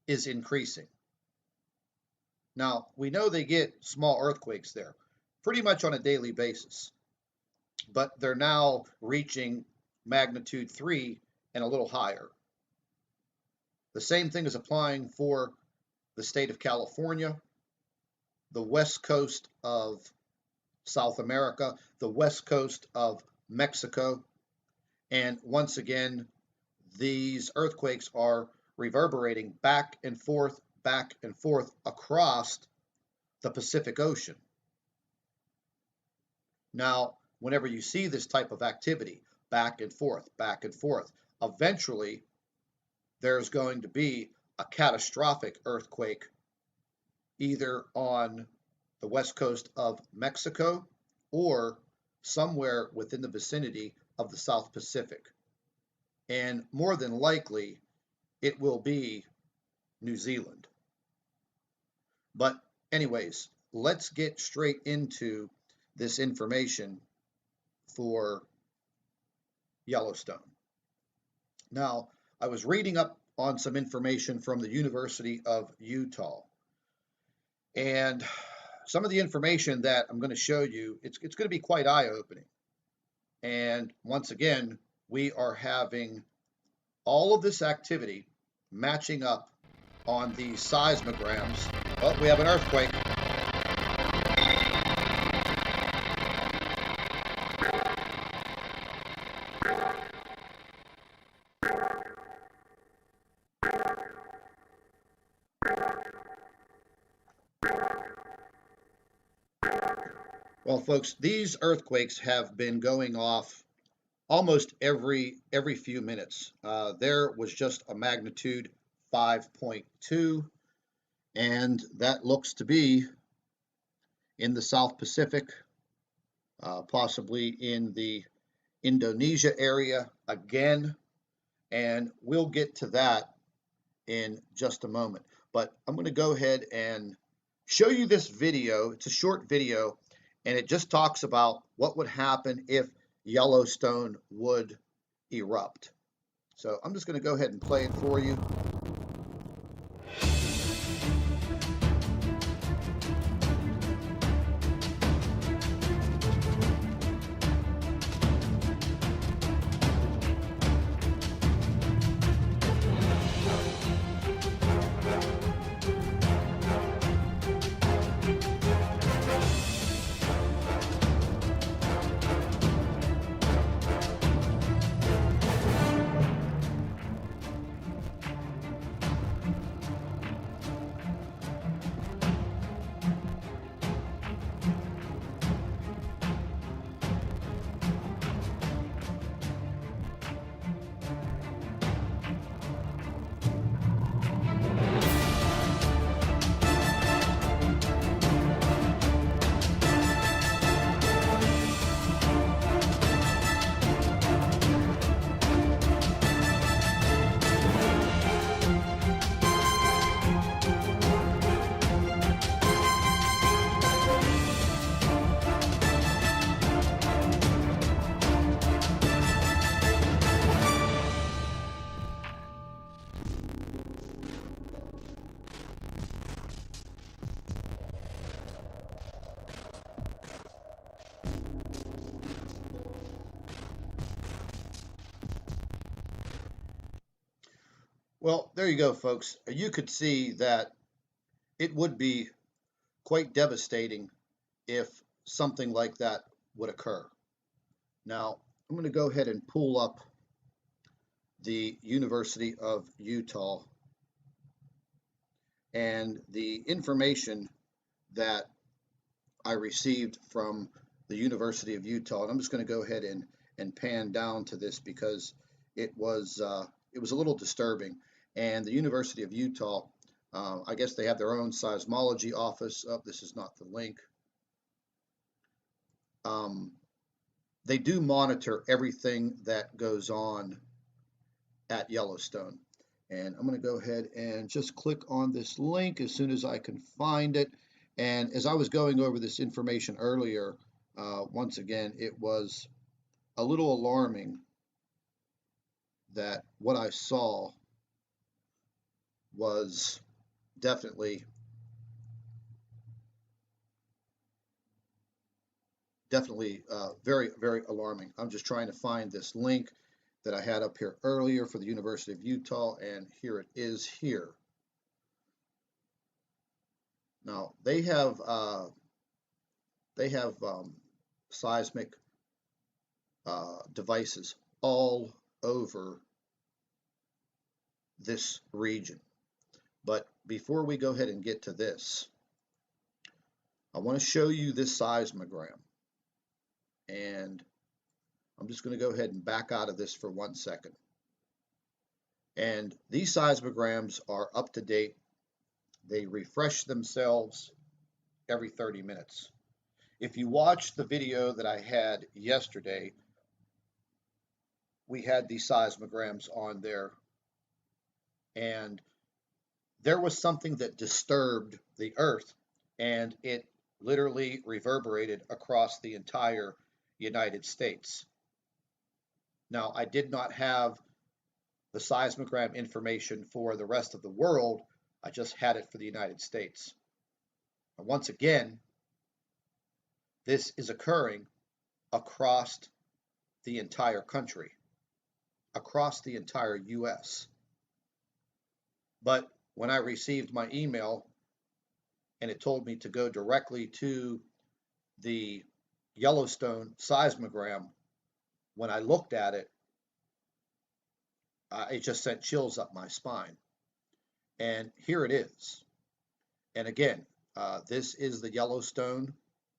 is increasing. Now, we know they get small earthquakes there pretty much on a daily basis, but they're now reaching magnitude 3 and a little higher. The same thing is applying for the state of California, the west coast of South America, the west coast of Mexico, and once again, these earthquakes are reverberating back and forth across the Pacific Ocean. Now, whenever you see this type of activity, back and forth, eventually there's going to be a catastrophic earthquake either on the west coast of Mexico or somewhere within the vicinity of the South Pacific. And more than likely, it will be New Zealand. But anyways, let's get straight into this information for Yellowstone. Now, I was reading up on some information from the University of Utah. And some of the information that I'm going to show you, it's going to be quite eye-opening. And once again, we are having all of this activity matching up on these seismograms. Oh, we have an earthquake. Well, folks, these earthquakes have been going off almost every few minutes. There was just a magnitude 5.2, and that looks to be in the South Pacific, possibly in the Indonesia area again, and we'll get to that in just a moment. But I'm going to go ahead and show you this video. It's a short video, and it just talks about what would happen if Yellowstone would erupt. So I'm just going to go ahead and play it for you. Well, there you go, folks. You could see that it would be quite devastating if something like that would occur. Now, I'm going to go ahead and pull up the University of Utah and the information that I received from the University of Utah. And I'm just going to go ahead and pan down to this because it was a little disturbing. And the University of Utah, I guess they have their own seismology office. Oh, this is not the link. They do monitor everything that goes on at Yellowstone. And I'm going to go ahead and just click on this link as soon as I can find it. And as I was going over this information earlier, once again, it was a little alarming that what I saw was definitely very, very alarming. I'm just trying to find this link that I had up here earlier for the University of Utah, and here it is here. Now they have seismic devices all over this region. But before we go ahead and get to this, I want to show you this seismogram. And I'm just going to go ahead and back out of this for 1 second. And these seismograms are up to date. They refresh themselves every 30 minutes. If you watch the video that I had yesterday, we had these seismograms on there, and there was something that disturbed the earth, and it literally reverberated across the entire United States. Now, I did not have the seismogram information for the rest of the world. I just had it for the United States. And once again, this is occurring across the entire country, across the entire US. But when I received my email and it told me to go directly to the Yellowstone seismogram, when I looked at it, it just sent chills up my spine. And here it is. And again, this is the Yellowstone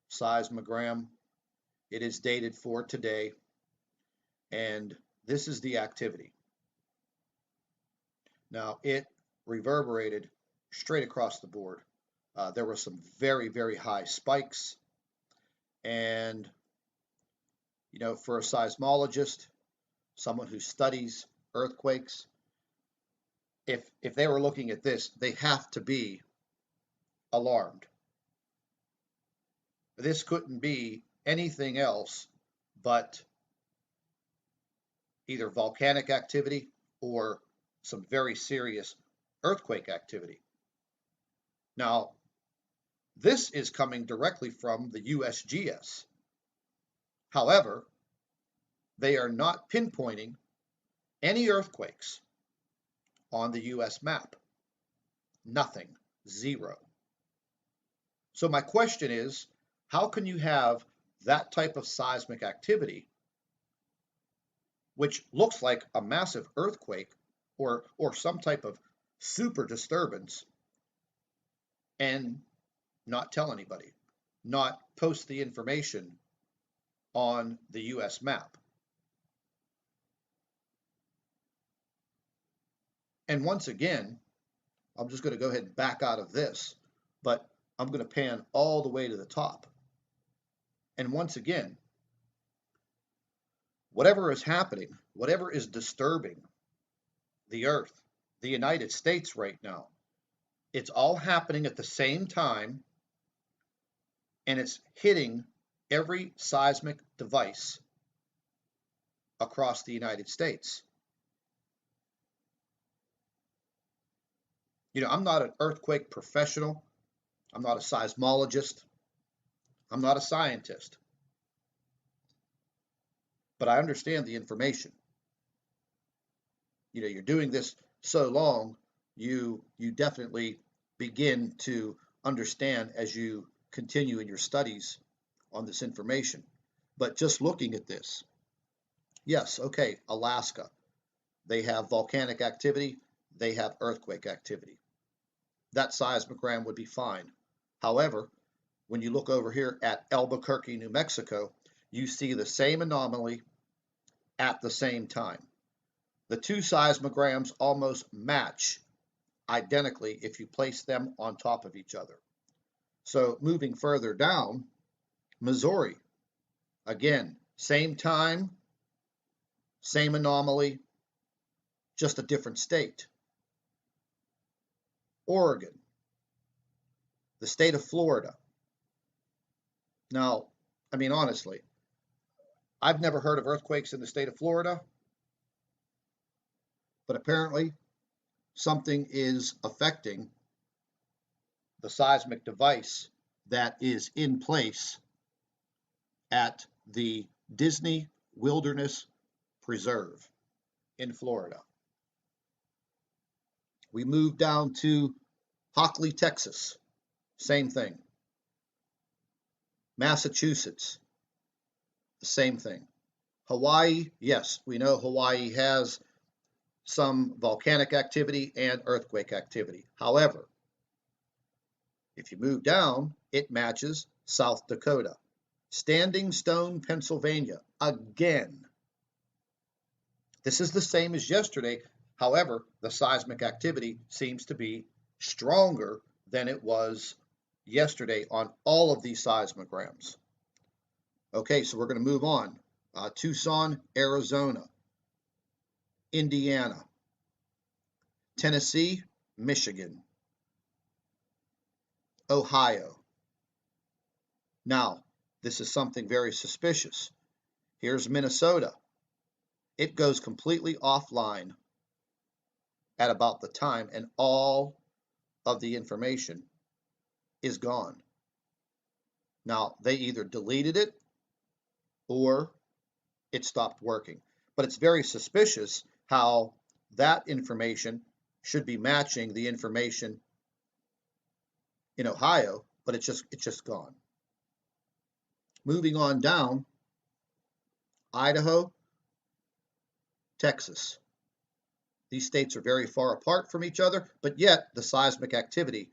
seismogram. It is dated for today. And this is the activity. Now, it reverberated straight across the board. There were some very, very high spikes. And, you know, for a seismologist, someone who studies earthquakes, if they were looking at this, they have to be alarmed. This couldn't be anything else but either volcanic activity or some very serious earthquake activity. Now, this is coming directly from the USGS. However, they are not pinpointing any earthquakes on the US map. Nothing. Zero. So my question is, how can you have that type of seismic activity, which looks like a massive earthquake or some type of super disturbance, and not tell anybody, not post the information on the US map? And once again, I'm just going to go ahead and back out of this, but I'm going to pan all the way to the top. And once again, whatever is happening, whatever is disturbing the earth, the United States right now, it's all happening at the same time, and it's hitting every seismic device across the United States. You know, I'm not an earthquake professional. I'm not a seismologist. I'm not a scientist. But I understand the information. You know, you're doing this so long, you definitely begin to understand as you continue in your studies on this information. But just looking at this, yes, okay, Alaska, they have volcanic activity, they have earthquake activity. That seismogram would be fine. However, when you look over here at Albuquerque, New Mexico, you see the same anomaly at the same time. The two seismograms almost match identically if you place them on top of each other. So moving further down, Missouri, again, same time, same anomaly, just a different state. Oregon, the state of Florida. Now, I mean, honestly, I've never heard of earthquakes in the state of Florida, but apparently something is affecting the seismic device that is in place at the Disney Wilderness Preserve in Florida. We move down to Hockley, Texas. Same thing. Massachusetts, the same thing. Hawaii, yes, we know Hawaii has some volcanic activity and earthquake activity. However, if you move down, it matches South Dakota. Standing Stone, Pennsylvania, again. This is the same as yesterday. However, the seismic activity seems to be stronger than it was yesterday on all of these seismograms. Okay, so we're going to move on. Tucson, Arizona, Indiana, Tennessee, Michigan, Ohio. Now, this is something very suspicious. Here's Minnesota. It goes completely offline at about the time, and all of the information is gone. Now, they either deleted it or it stopped working. But it's very suspicious how that information should be matching the information in Ohio, but it's just gone. Moving on down, Idaho, Texas. These states are very far apart from each other, but yet the seismic activity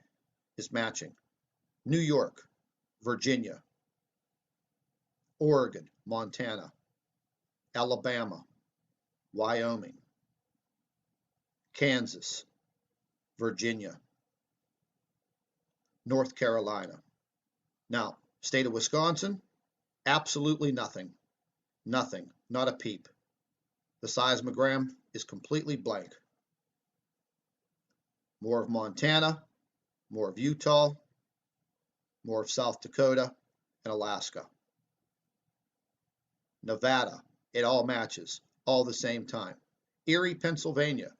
is matching. New York, Virginia, Oregon, Montana, Alabama, Wyoming, Kansas, Virginia, North Carolina. Now, state of Wisconsin, absolutely nothing. Nothing, not a peep. The seismogram is completely blank. More of Montana, more of Utah, more of South Dakota, and Alaska. Nevada, it all matches, all the same time. Erie, Pennsylvania,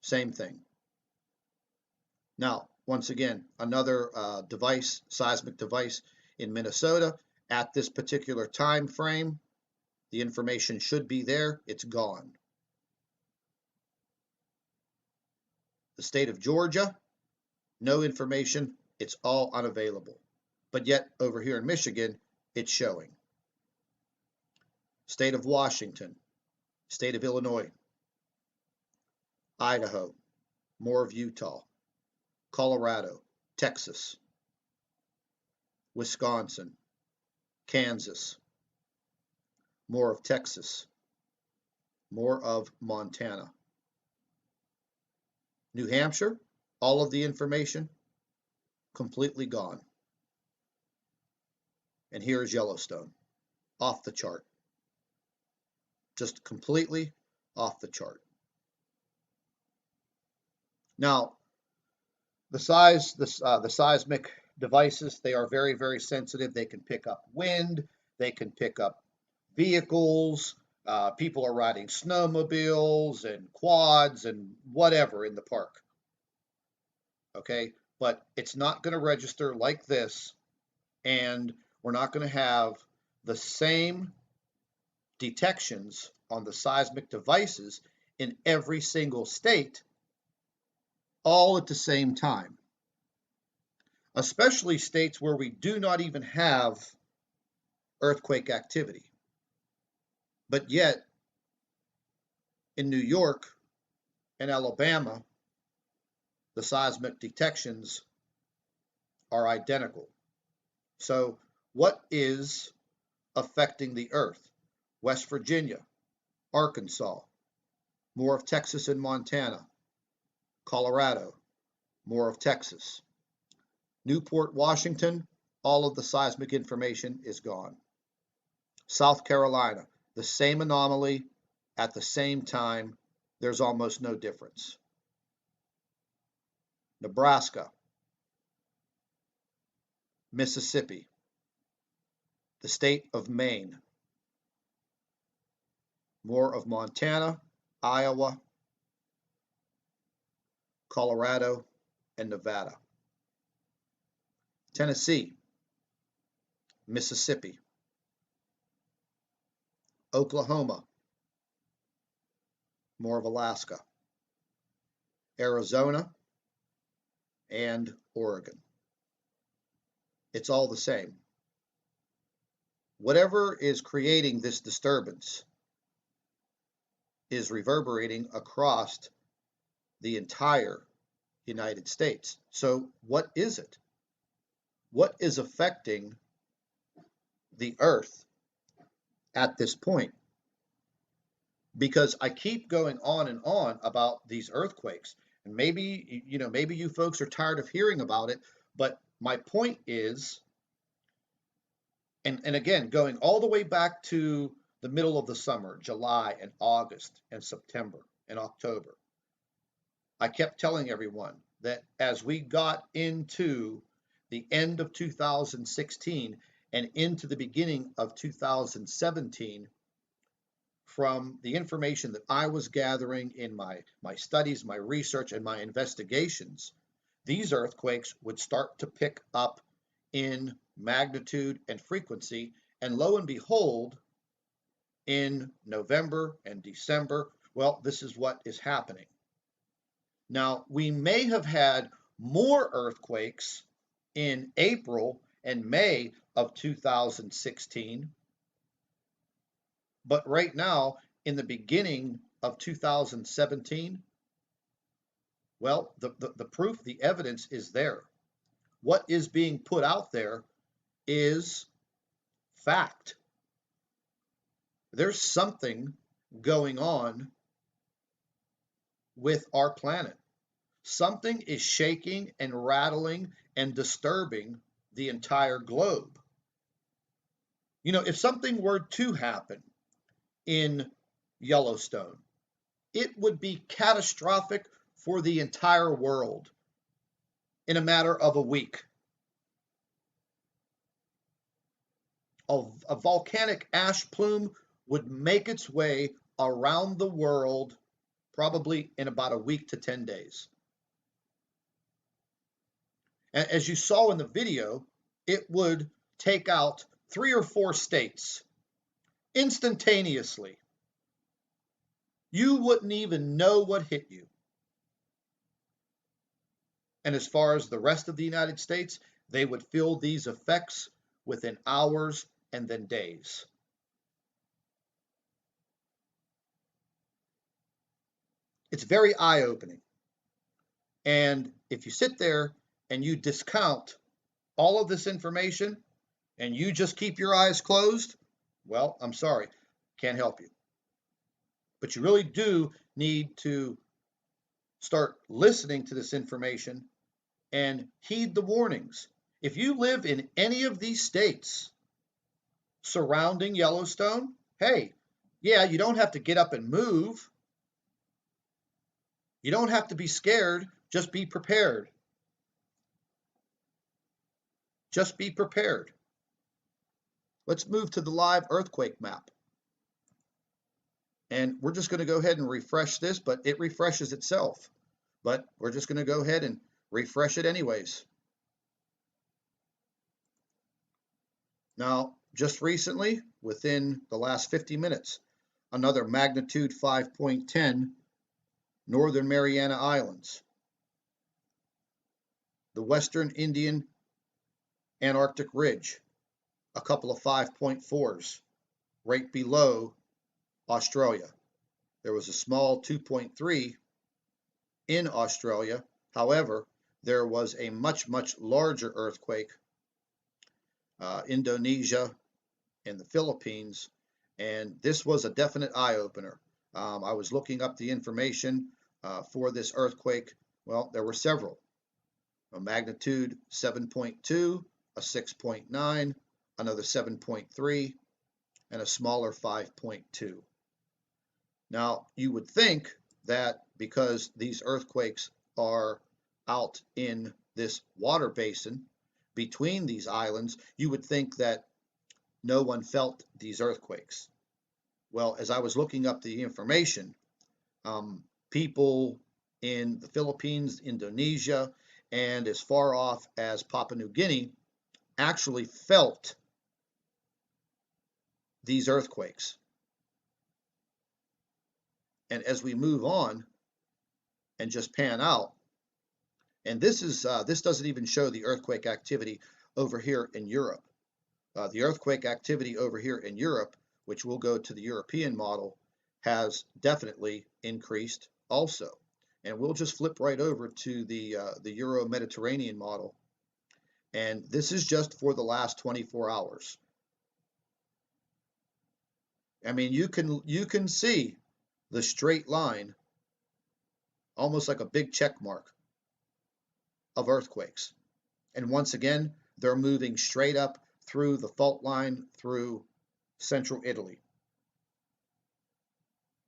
same thing. Now, once again, another device, seismic device in Minnesota. At this particular time frame, the information should be there. It's gone. The state of Georgia, no information. It's all unavailable. But yet, over here in Michigan, it's showing. State of Washington, state of Illinois, Idaho, more of Utah, Colorado, Texas, Wisconsin, Kansas, more of Texas, more of Montana. New Hampshire, all of the information completely gone. And here's Yellowstone, off the chart. Just completely off the chart. Now, the seismic devices, they are very, very sensitive. They can pick up wind. They can pick up vehicles. People are riding snowmobiles and quads and whatever in the park. Okay, but it's not going to register like this, and we're not going to have the same detections on the seismic devices in every single state all at the same time, especially states where we do not even have earthquake activity. But yet, in New York and Alabama, the seismic detections are identical. So, what is affecting the earth? West Virginia, Arkansas, more of Texas and Montana, Colorado, more of Texas. Newport, Washington, all of the seismic information is gone. South Carolina, the same anomaly at the same time. There's almost no difference. Nebraska, Mississippi, the state of Maine, more of Montana, Iowa, Colorado, and Nevada. Tennessee, Mississippi, Oklahoma, more of Alaska, Arizona, and Oregon. It's all the same. Whatever is creating this disturbance is reverberating across the entire United States. So what is it? What is affecting the Earth at this point? Because I keep going on and on about these earthquakes, and maybe you folks are tired of hearing about it, but my point is, and again, going all the way back to the middle of the summer, July and August and September and October, I kept telling everyone that as we got into the end of 2016 and into the beginning of 2017, from the information that I was gathering in my studies, my research, and my investigations, these earthquakes would start to pick up in magnitude and frequency. And lo and behold, in November and December, well, this is what is happening. Now, we may have had more earthquakes in April and May of 2016, but right now, in the beginning of 2017, well, the proof, the evidence is there. What is being put out there is fact. There's something going on with our planet. Something is shaking and rattling and disturbing the entire globe. If something were to happen in Yellowstone, it would be catastrophic for the entire world in a matter of a week. A volcanic ash plume would make its way around the world probably in about a week to 10 days. And as you saw in the video, it would take out 3 or 4 states instantaneously. You wouldn't even know what hit you. And as far as the rest of the United States, they would feel these effects within hours and then days. It's very eye-opening. And if you sit there and you discount all of this information and you just keep your eyes closed, well, I'm sorry, can't help you. But you really do need to start listening to this information and heed the warnings. If you live in any of these states surrounding Yellowstone, hey, yeah, you don't have to get up and move. You don't have to be scared. Just be prepared. Just be prepared. Let's move to the live earthquake map. And we're just going to go ahead and refresh this, but it refreshes itself. But we're just going to go ahead and refresh it anyways. Now, just recently, within the last 50 minutes, another magnitude 5.10, Northern Mariana Islands, the Western Indian Antarctic Ridge, a couple of 5.4s right below Australia. There was a small 2.3 in Australia. However, there was a much, much larger earthquake, Indonesia and the Philippines, and this was a definite eye-opener. I was looking up the information for this earthquake. Well, there were several. A magnitude 7.2, a 6.9, another 7.3, and a smaller 5.2. Now, you would think that because these earthquakes are out in this water basin between these islands, you would think that no one felt these earthquakes. Well, as I was looking up the information, people in the Philippines, Indonesia, and as far off as Papua New Guinea actually felt these earthquakes. And as we move on and just pan out, and this doesn't even show the earthquake activity over here in Europe. The earthquake activity over here in Europe, which will go to the European model, has definitely increased also. And we'll just flip right over to the Euro-Mediterranean model. And this is just for the last 24 hours. I mean, you can see the straight line, almost like a big check mark of earthquakes. And once again, they're moving straight up through the fault line through central Italy.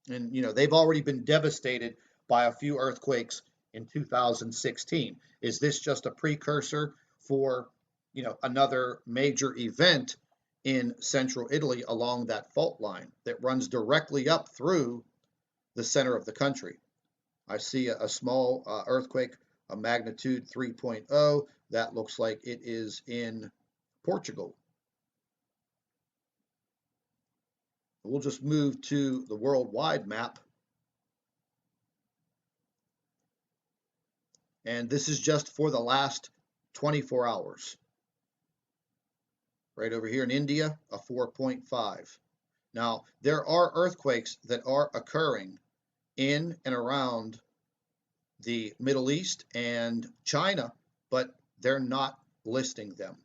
And, they've already been devastated by a few earthquakes in 2016. Is this just a precursor for, another major event in central Italy along that fault line that runs directly up through the center of the country? I see a small earthquake, a magnitude 3.0. That looks like it is in Portugal. We'll just move to the worldwide map. And this is just for the last 24 hours. Right over here in India, a 4.5. Now, there are earthquakes that are occurring in and around the Middle East and China, but they're not listing them.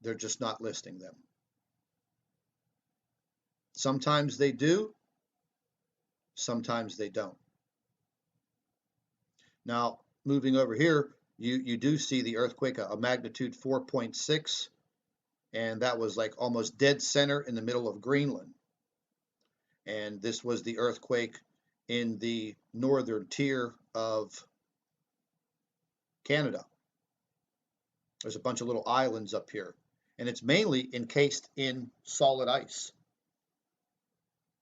They're just not listing them. Sometimes they do, sometimes they don't. Now, moving over here, you do see the earthquake, a magnitude 4.6, and that was like almost dead center in the middle of Greenland. And this was the earthquake in the northern tier of Canada. There's a bunch of little islands up here, and it's mainly encased in solid ice.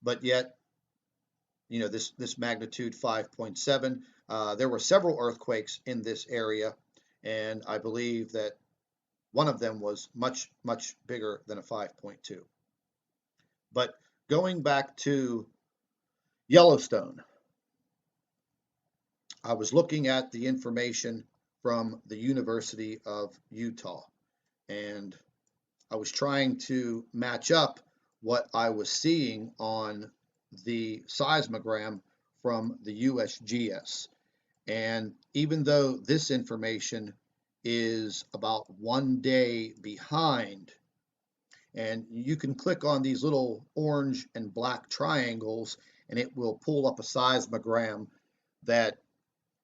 But yet, this magnitude 5.7, there were several earthquakes in this area, and I believe that one of them was much, much bigger than a 5.2. But going back to Yellowstone, I was looking at the information from the University of Utah, and I was trying to match up what I was seeing on the seismogram from the USGS. And even though this information is about 1 day behind, and you can click on these little orange and black triangles, and it will pull up a seismogram that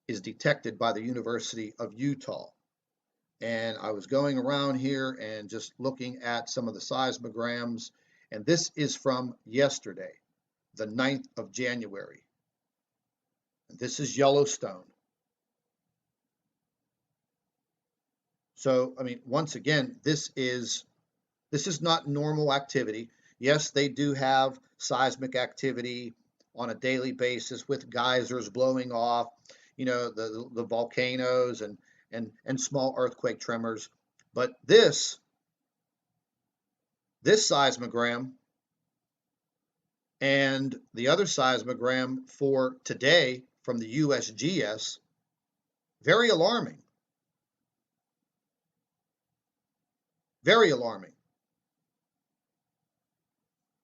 is detected by the University of Utah. And I was going around here and just looking at some of the seismograms, and this is from yesterday, the 9th of January. And this is Yellowstone. So, I mean, once again, this is not normal activity. Yes, they do have seismic activity on a daily basis with geysers blowing off, the volcanoes and small earthquake tremors. But this seismogram and the other seismogram for today from the USGS, very alarming. Very alarming.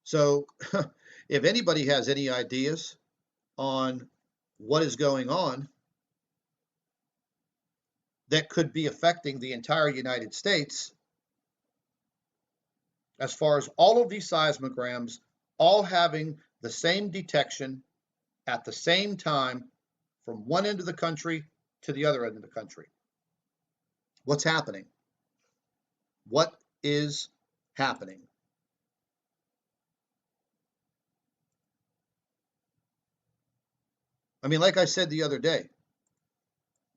So if anybody has any ideas on what is going on that could be affecting the entire United States, as far as all of these seismograms all having the same detection at the same time from one end of the country to the other end of the country. What's happening? What is happening? I mean, like I said the other day,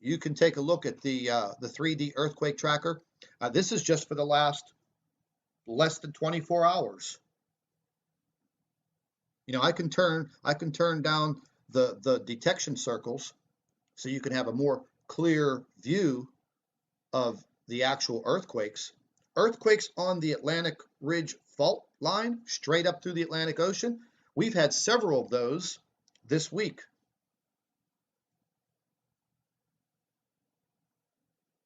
you can take a look at the 3D earthquake tracker. This is just for the last less than 24 hours. I can turn down the detection circles so you can have a more clear view of the actual earthquakes. Earthquakes on the Atlantic Ridge fault line, straight up through the Atlantic Ocean, we've had several of those this week.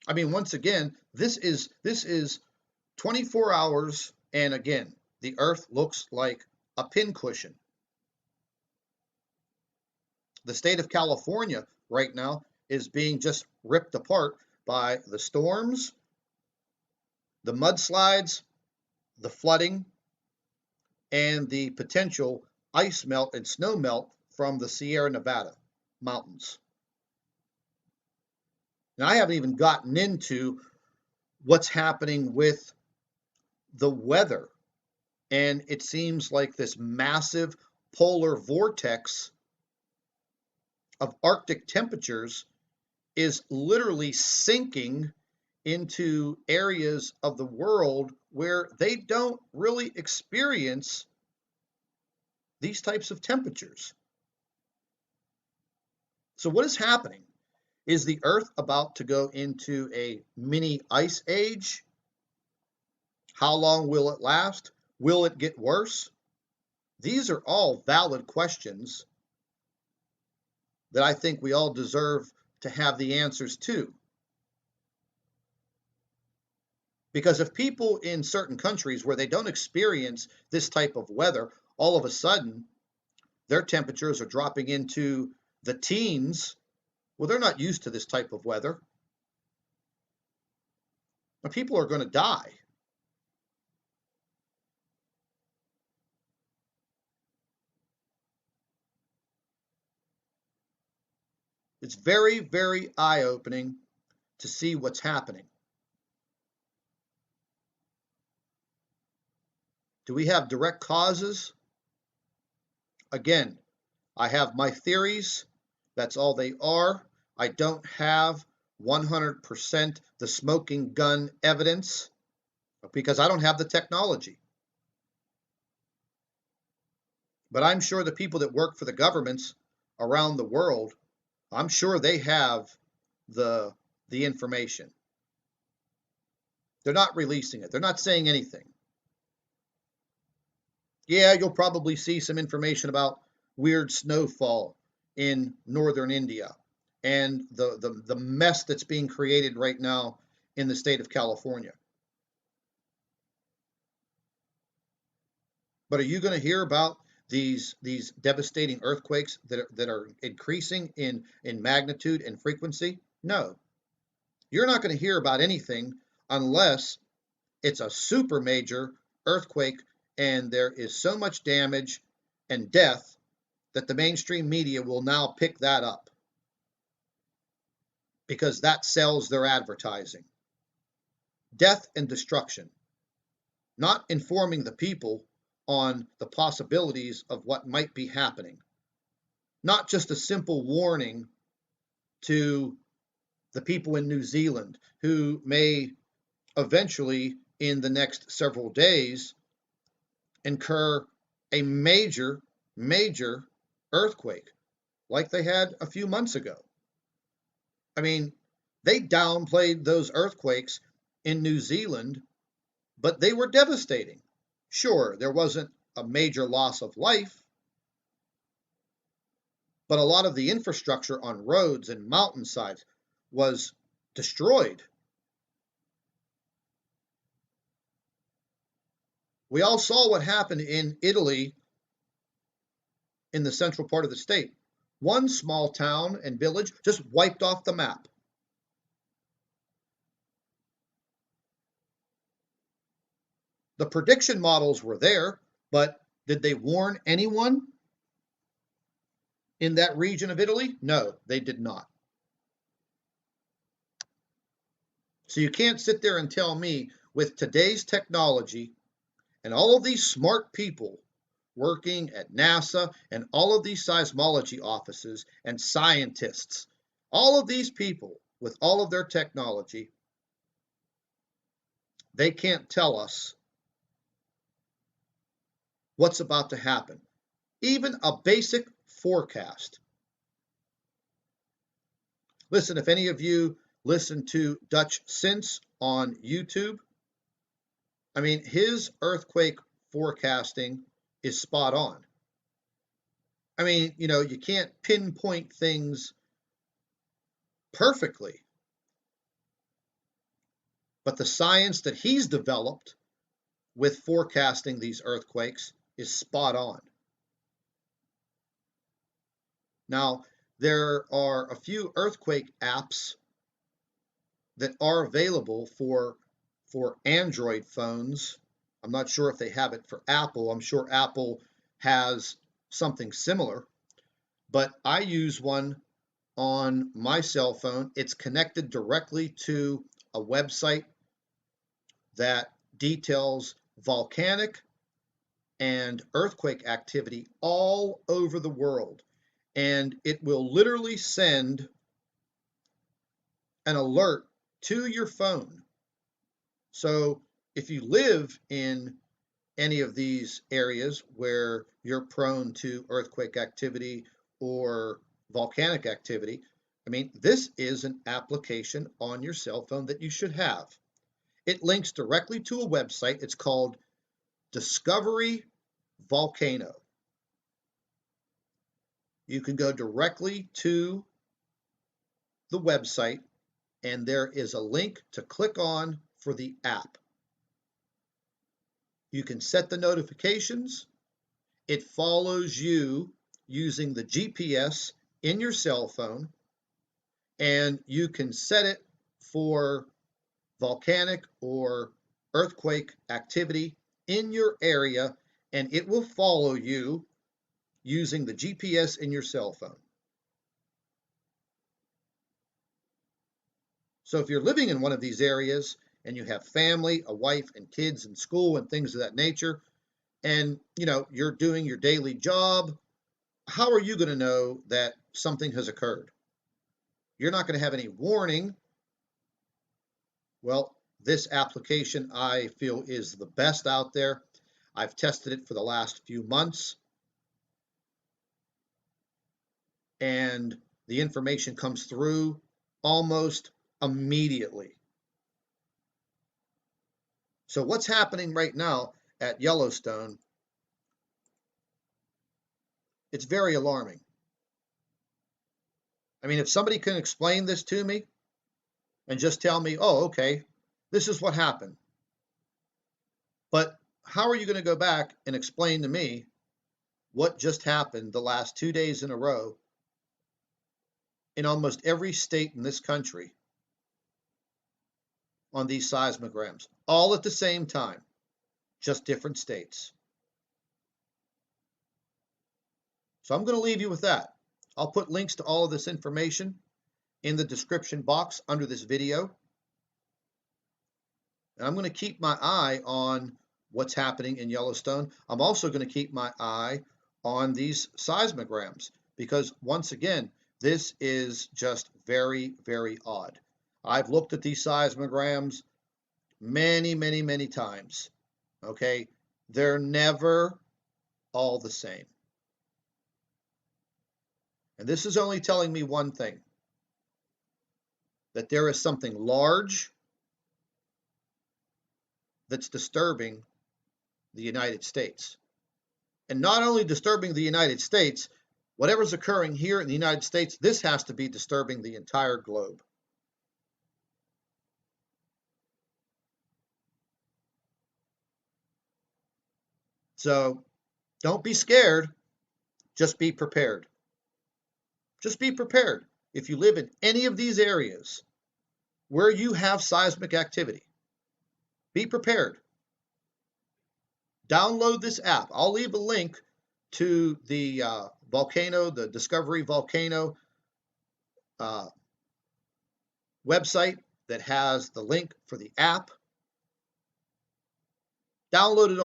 I mean, once again, this is 24 hours, and again, the Earth looks like a pincushion. The state of California right now is being just ripped apart by the storms, the mudslides, the flooding, and the potential ice melt and snow melt from the Sierra Nevada mountains. Now, I haven't even gotten into what's happening with the weather. And it seems like this massive polar vortex of Arctic temperatures is literally sinking into areas of the world where they don't really experience these types of temperatures. So what is happening? Is the Earth about to go into a mini ice age? How long will it last? Will it get worse? These are all valid questions that I think we all deserve to have the answers to. Because if people in certain countries where they don't experience this type of weather, all of a sudden their temperatures are dropping into the teens, well, they're not used to this type of weather. And people are going to die. It's very, very eye-opening to see what's happening. Do we have direct causes? Again, I have my theories. That's all they are. I don't have 100% the smoking gun evidence because I don't have the technology. But I'm sure the people that work for the governments around the world, I'm sure they have the information. They're not releasing it. They're not saying anything. Yeah, you'll probably see some information about weird snowfall in northern India and the mess that's being created right now in the state of California. But are you going to hear about these devastating earthquakes that are increasing in magnitude and frequency? No. You're not going to hear about anything unless it's a super major earthquake and there is so much damage and death that the mainstream media will now pick that up because that sells their advertising. Death and destruction, not informing the people on the possibilities of what might be happening. Not just a simple warning to the people in New Zealand who may eventually, in the next several days, incur a major, major earthquake like they had a few months ago. I mean, they downplayed those earthquakes in New Zealand, but they were devastating. Sure, there wasn't a major loss of life, but a lot of the infrastructure on roads and mountainsides was destroyed. We all saw what happened in Italy in the central part of the state. One small town and village just wiped off the map. The prediction models were there, but did they warn anyone in that region of Italy? No, they did not. So you can't sit there and tell me with today's technology and all of these smart people working at NASA and all of these seismology offices and scientists, all of these people with all of their technology, they can't tell us what's about to happen. Even a basic forecast. Listen, if any of you listen to Dutch Since on YouTube, I mean, his earthquake forecasting is spot on. I mean, you can't pinpoint things perfectly, but the science that he's developed with forecasting these earthquakes is spot on. Now, there are a few earthquake apps that are available for Android phones. I'm not sure if they have it for Apple. I'm sure Apple has something similar, but I use one on my cell phone. It's connected directly to a website that details volcanic and earthquake activity all over the world. And it will literally send an alert to your phone. So if you live in any of these areas where you're prone to earthquake activity or volcanic activity, I mean, this is an application on your cell phone that you should have. It links directly to a website. It's called Discovery Volcano. You can go directly to the website, and there is a link to click on for the app. You can set the notifications. It follows you using the GPS in your cell phone, and you can set it for volcanic or earthquake activity in your area, and it will follow you using the GPS in your cell phone. So if you're living in one of these areas and you have family, a wife and kids in school and things of that nature, and you're doing your daily job, how are you going to know that something has occurred? You're not going to have any warning. Well, this application I feel is the best out there. I've tested it for the last few months, and the information comes through almost immediately. So what's happening right now at Yellowstone, it's very alarming. I mean, if somebody can explain this to me and just tell me, oh, okay, this is what happened. But how are you going to go back and explain to me what just happened the last 2 days in a row in almost every state in this country on these seismograms, all at the same time, just different states? So I'm going to leave you with that. I'll put links to all of this information in the description box under this video. And I'm going to keep my eye on what's happening in Yellowstone. I'm also going to keep my eye on these seismograms because, once again, this is just very, very odd. I've looked at these seismograms many, many, many times. Okay, they're never all the same. And this is only telling me one thing, that there is something large that's disturbing the United States. And not only disturbing the United States, whatever's occurring here in the United States, this has to be disturbing the entire globe. So don't be scared, just be prepared. Just be prepared. If you live in any of these areas where you have seismic activity, be prepared. Download this app. I'll leave a link to the volcano, the Discovery Volcano website that has the link for the app. Download it